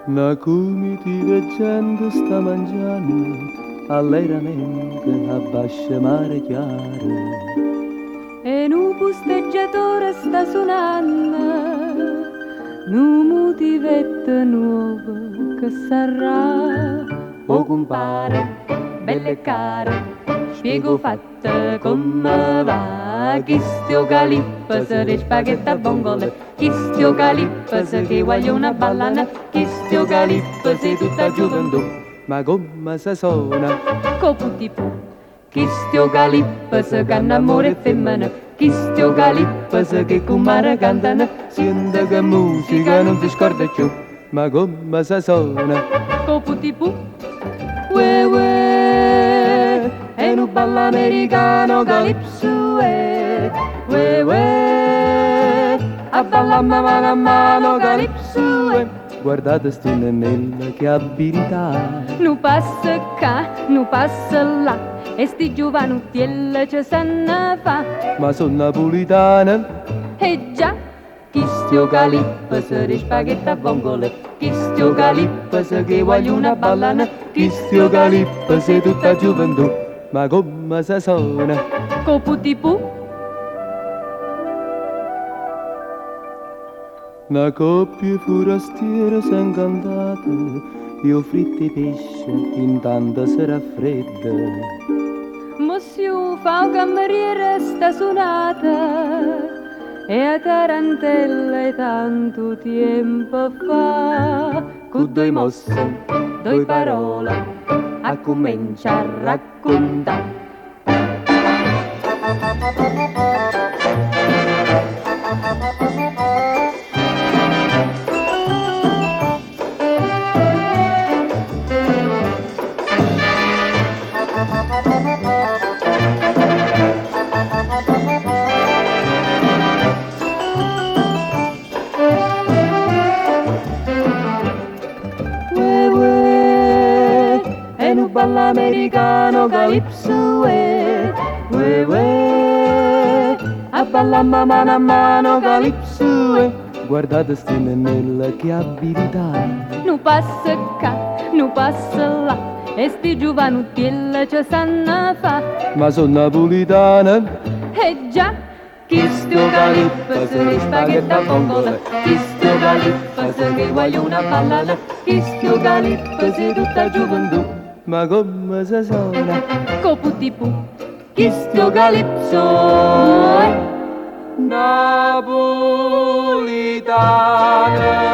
Una comitiva gente sta mangiando allegramente a basce mare chiare. E un posteggiatore sta suonando un motivetto nuovo che sarà. Oh compare, Belle e care, spiego fatta come va. Chi stio calippas di spaghetti a vongole, chi stio calippas che voglio una ballana, chi stio calippas di tutta gioventù. ma come si suona? Coputi-pu, chi stio calippas che hanno amore femmina, chi stio calippas che con mare cantano, Sente che musica non ti scorda più, ma come si suona? Coputi-pu, ue ue, e un ballo americano calipso, ue ue, a balla mano a mano calipso, Guardate sti nennella che abilità. nu passa qua, nu passa là, e sti giovanutielli ci sanno fa, Ma sono napolitana, e già, chi stio calippas di spaghetti a vongole, chi stio calippas che voglio una ballana, chi stio calippa sei tutta gioventù, ma come si suona? Coputi-pu, Una coppia forastiera s'è incantata, io fritto e pesce, intanto si raffredda. Monsieur fa un cameriere sta suonata e a tarantella tanto tempo fa Con due mosse, due parole a cominciare a raccontare. Ue ue, e nu ballo americano calipso, ue ue, a balla mano a mano calipso, Guardate sti nennella che abilità. nu passa qua, nu passa là, e sti giovanutielli ci sanno fa, Ma sono napolitana, e già, chi stio calippas di spaghetti a vongole, chi stio calippas che voglio una ballana, chi stio calippas di tutta gioventù, ma come si suona? coputi-pu, chi stio calipso, Napolitana.